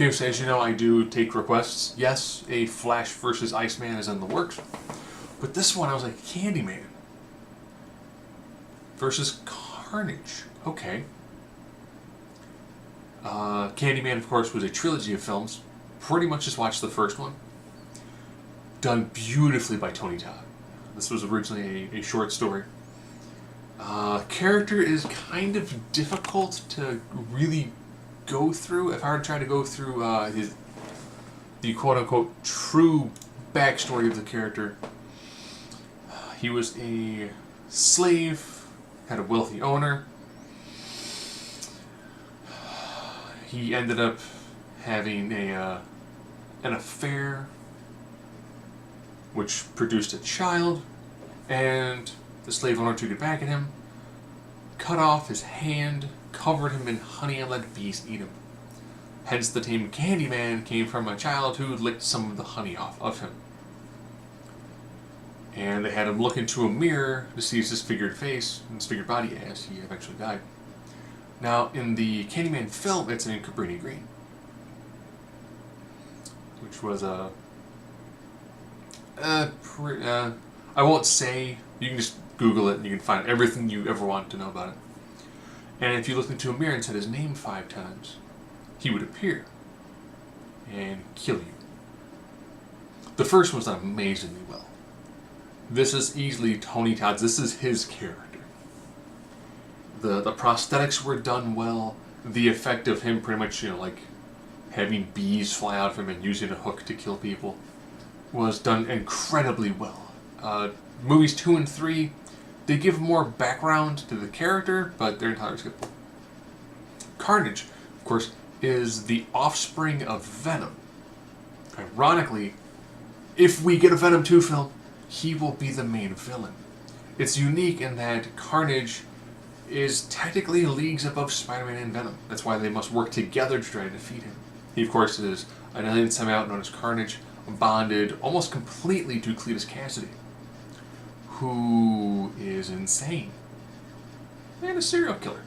Okay, so as you know, I do take requests. Yes, a Flash versus Iceman is in the works. But this one, I was like, Candyman versus Carnage. Okay. Candyman, of course, was a trilogy of films. Pretty much just watched the first one. Done beautifully by Tony Todd. This was originally a short story. Character is kind of difficult to really go through. If I were to try to go through the quote-unquote true backstory of the character, he was a slave, had a wealthy owner. He ended up having an affair, which produced a child, and the slave owner took it back at him, cut off his hand, covered him in honey and let bees eat him. Hence the name Candyman came from a child who licked some of the honey off of him. And they had him look into a mirror to see his disfigured face and disfigured body as he eventually died. Now, in the Candyman film, it's in Cabrini Green, which was I won't say, you can just Google it and you can find everything you ever want to know about it. And if you looked into a mirror and said his name 5 times, he would appear and kill you. The first one's done amazingly well. This is easily Tony Todd's, this is his character. The prosthetics were done well. The effect of him pretty much, like having bees fly out of him and using a hook to kill people was done incredibly well. Movies 2 and 3, they give more background to the character, but they're entirely skippable. Carnage, of course, is the offspring of Venom. Ironically, if we get a Venom 2 film, he will be the main villain. It's unique in that Carnage is technically leagues above Spider-Man and Venom. That's why they must work together to try to defeat him. He, of course, is an alien symbiote known as Carnage, bonded almost completely to Cletus Cassidy, who is insane and a serial killer.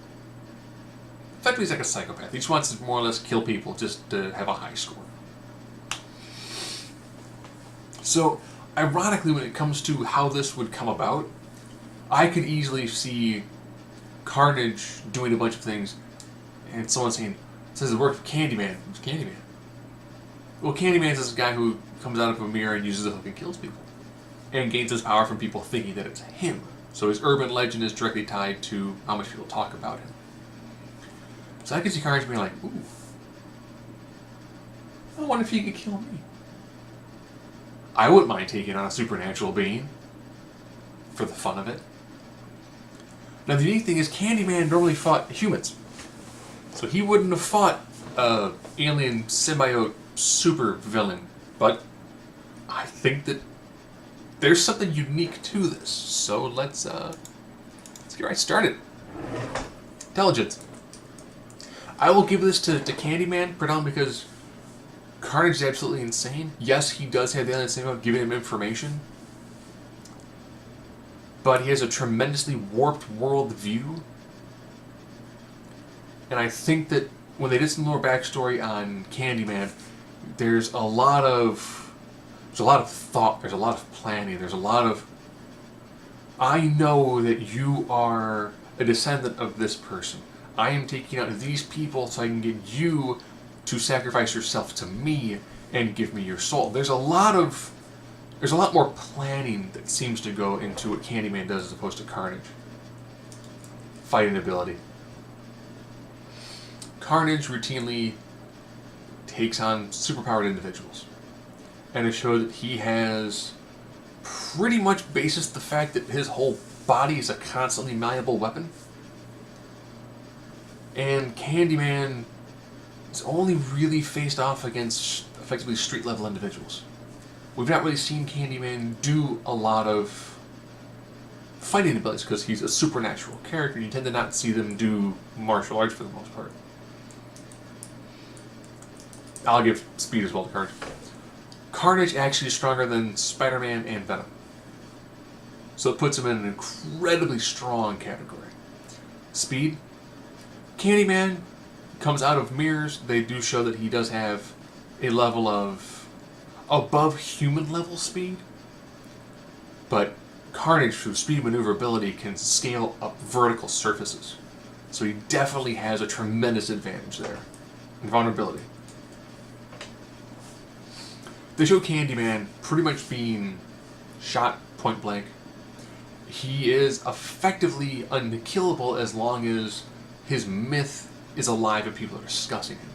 Effectively, he's like a psychopath. He just wants to more or less kill people just to have a high score. So, ironically, when it comes to how this would come about, I could easily see Carnage doing a bunch of things, and someone says it worked for Candyman. Who's Candyman? Well, Candyman is this guy who comes out of a mirror and uses a hook and kills people, and gains his power from people thinking that it's him. So his urban legend is directly tied to how much people talk about him. So I could see Carnage being like, ooh, I wonder if he could kill me. I wouldn't mind taking on a supernatural being for the fun of it. Now the unique thing is Candyman normally fought humans. So he wouldn't have fought an alien symbiote super villain. But I think that there's something unique to this. So let's get right started. Intelligence. I will give this to Candyman, predominantly because Carnage is absolutely insane. Yes, he does have the alien symbiote giving him information, but he has a tremendously warped world view. And I think that when they did some more backstory on Candyman, there's a lot of thought, there's a lot of planning, there's a lot of, I know that you are a descendant of this person. I am taking out these people so I can get you to sacrifice yourself to me and give me your soul. There's a lot more planning that seems to go into what Candyman does as opposed to Carnage. Fighting ability. Carnage routinely takes on superpowered individuals. And it showed that he has pretty much basis the fact that his whole body is a constantly malleable weapon. And Candyman is only really faced off against effectively street level individuals. We've not really seen Candyman do a lot of fighting abilities because he's a supernatural character. You tend to not see them do martial arts for the most part. I'll give speed as well to Carnage. Carnage actually is stronger than Spider-Man and Venom. So it puts him in an incredibly strong category. Speed. Candyman comes out of mirrors, they do show that he does have a level of above human level speed, but Carnage, through speed maneuverability, can scale up vertical surfaces. So he definitely has a tremendous advantage there. And vulnerability. They show Candyman pretty much being shot point blank. He is effectively unkillable as long as his myth is alive and people are discussing him.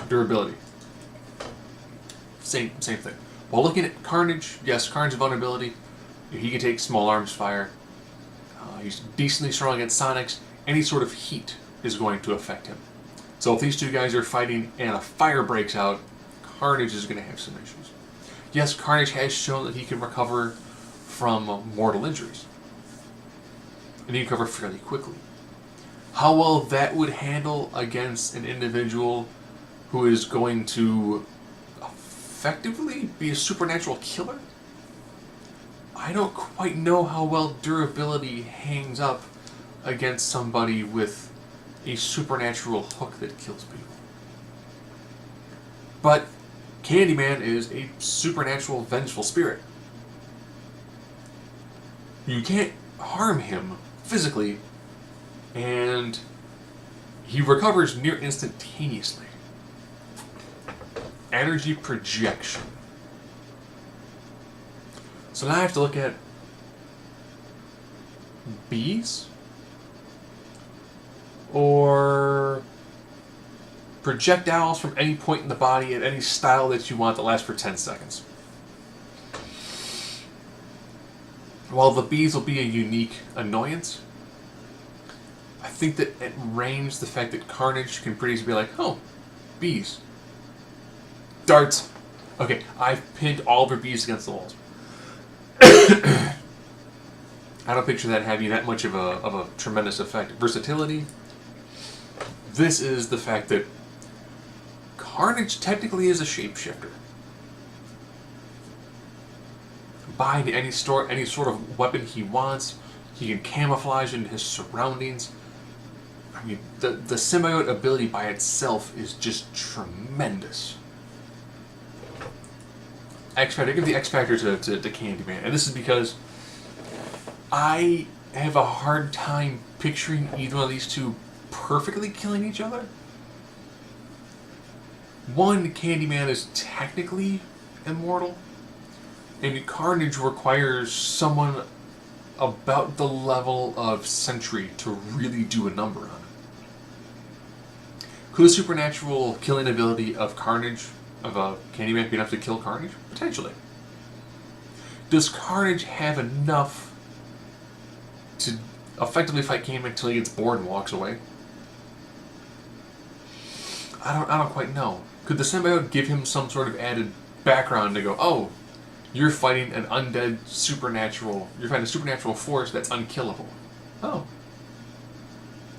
Durability. Same thing. While looking at Carnage, yes, Carnage vulnerability. He can take small arms fire. He's decently strong against Sonics. Any sort of heat is going to affect him. So if these two guys are fighting and a fire breaks out, Carnage is going to have some issues. Yes, Carnage has shown that he can recover from mortal injuries. And he can recover fairly quickly. How well that would handle against an individual who is going to effectively be a supernatural killer? I don't quite know how well durability hangs up against somebody with a supernatural hook that kills people. But Candyman is a supernatural vengeful spirit. You can't harm him physically, and he recovers near instantaneously. Energy projection. So now I have to look at bees or projectiles from any point in the body at any style that you want that lasts for 10 seconds. While the bees will be a unique annoyance, I think that at range, the fact that Carnage can pretty easily be like, oh, bees. Darts. Okay, I've pinned all of her bees against the walls. I don't picture that having that much of a tremendous effect. Versatility. This is the fact that Carnage technically is a shapeshifter. Bind any sort of weapon he wants. He can camouflage into his surroundings. I mean, the symbiote ability by itself is just tremendous. X Factor. I give the X Factor to Candyman, and this is because I have a hard time picturing either one of these two perfectly killing each other. One, Candyman is technically immortal, and Carnage requires someone about the level of Sentry to really do a number on it. Could the supernatural killing ability of Carnage, of Candyman, be enough to kill Carnage? Potentially. Does Carnage have enough to effectively fight Candyman until he gets bored and walks away? I don't quite know. Could the symbiote give him some sort of added background to go, oh, you're fighting an undead supernatural, you're fighting a supernatural force that's unkillable. Oh.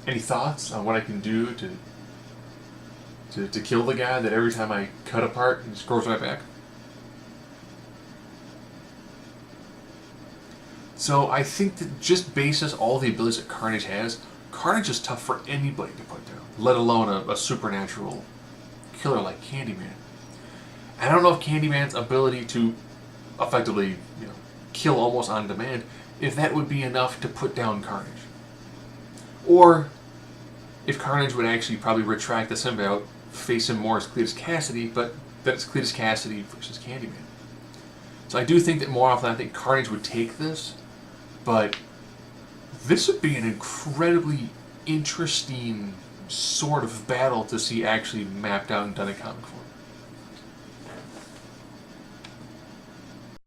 Any thoughts on what I can do to kill the guy that every time I cut apart, he just grows right back? So I think that just basis all the abilities that Carnage has, Carnage is tough for anybody to put down, let alone a supernatural killer like Candyman. I don't know if Candyman's ability to effectively, kill almost on demand, if that would be enough to put down Carnage. Or if Carnage would actually probably retract the symbiote, face him more as Cletus Cassidy, but that's Cletus Cassidy versus Candyman. So I do think that more often I think Carnage would take this, but this would be an incredibly interesting sort of battle to see actually mapped out and done in comic form.